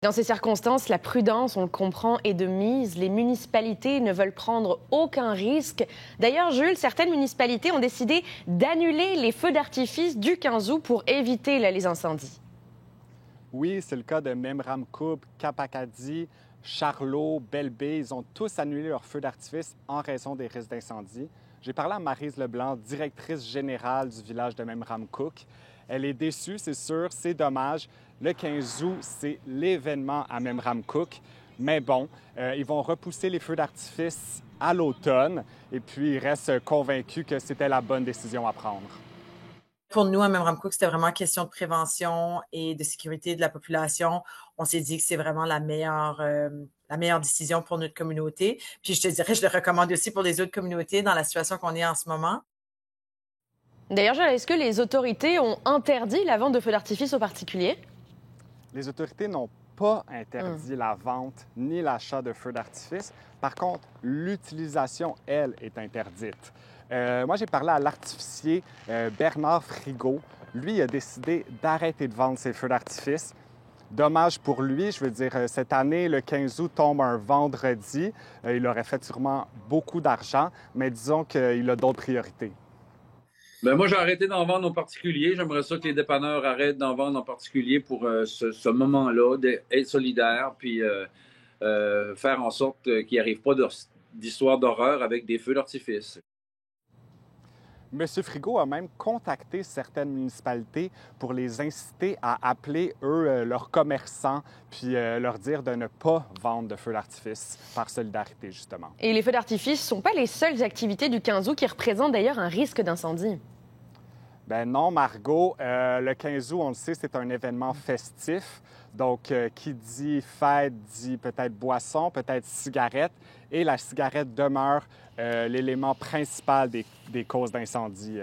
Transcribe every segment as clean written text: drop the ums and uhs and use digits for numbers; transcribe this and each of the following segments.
Dans ces circonstances, la prudence, on le comprend, est de mise. Les municipalités ne veulent prendre aucun risque. D'ailleurs, Jules, certaines municipalités ont décidé d'annuler les feux d'artifice du 15 août pour éviter les incendies. Oui, c'est le cas de Memramcook, Cap-Acadie, Charlot, Belle-Baie. Ils ont tous annulé leurs feux d'artifice en raison des risques d'incendie. J'ai parlé à Maryse Leblanc, directrice générale du village de Memramcook. Elle est déçue, c'est sûr, c'est dommage. Le 15 août, c'est l'événement à Memramcook. Mais bon, ils vont repousser les feux d'artifice à l'automne et puis ils restent convaincus que c'était la bonne décision à prendre. Pour nous, à Memramcook, c'était vraiment une question de prévention et de sécurité de la population. On s'est dit que c'est vraiment la meilleure décision pour notre communauté. Puis je te dirais, je le recommande aussi pour les autres communautés dans la situation qu'on est en ce moment. D'ailleurs, Jules, est-ce que les autorités ont interdit la vente de feux d'artifice aux particuliers? Les autorités n'ont pas interdit la vente ni l'achat de feux d'artifice. Par contre, l'utilisation, elle, est interdite. Moi, j'ai parlé à l'artificier Bernard Frigo. Lui, il a décidé d'arrêter de vendre ses feux d'artifice. Dommage pour lui, je veux dire, cette année, le 15 août tombe un vendredi. Il aurait fait sûrement beaucoup d'argent, mais disons qu'il a d'autres priorités. Ben moi, j'ai arrêté d'en vendre en particulier. J'aimerais ça que les dépanneurs arrêtent d'en vendre en particulier pour ce moment-là, d'être solidaires, puis faire en sorte qu'il n'y arrive pas d'histoire d'horreur avec des feux d'artifice. M. Frigo a même contacté certaines municipalités pour les inciter à appeler, eux, leurs commerçants, puis leur dire de ne pas vendre de feux d'artifice par solidarité, justement. Et les feux d'artifice ne sont pas les seules activités du 15 août qui représentent d'ailleurs un risque d'incendie. Ben non, Margot. Le 15 août, on le sait, c'est un événement festif. Donc, qui dit fête dit peut-être boisson, peut-être cigarette. Et la cigarette demeure l'élément principal des causes d'incendie.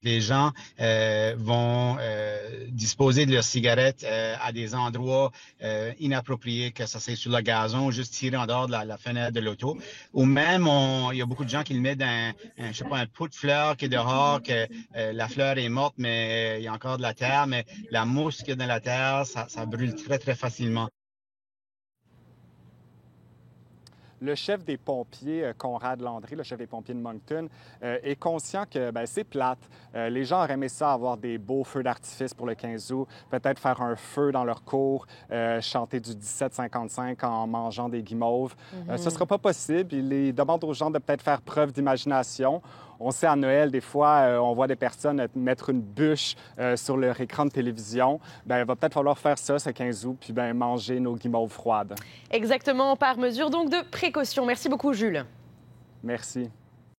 Les gens vont disposer de leurs cigarettes à des endroits inappropriés, que ça soit sur le gazon ou juste tiré en dehors de la fenêtre de l'auto. Ou même, il y a beaucoup de gens qui le mettent dans un pot de fleurs qui est dehors, que la fleur est morte, mais il y a encore de la terre. Mais la mousse qu'il y a dans la terre, ça brûle très, très facilement. Le chef des pompiers, Conrad Landry, le chef des pompiers de Moncton, est conscient que c'est plate. Les gens auraient aimé ça avoir des beaux feux d'artifice pour le 15 août, peut-être faire un feu dans leur cour, chanter du 1755 en mangeant des guimauves. Ce ne sera pas possible. Il demande aux gens de peut-être faire preuve d'imagination. On sait, à Noël, des fois, on voit des personnes mettre une bûche sur leur écran de télévision. Il va peut-être falloir faire ça ce 15 août, puis manger nos guimauves froides. Exactement, par mesure donc de précaution. Merci beaucoup, Jules. Merci.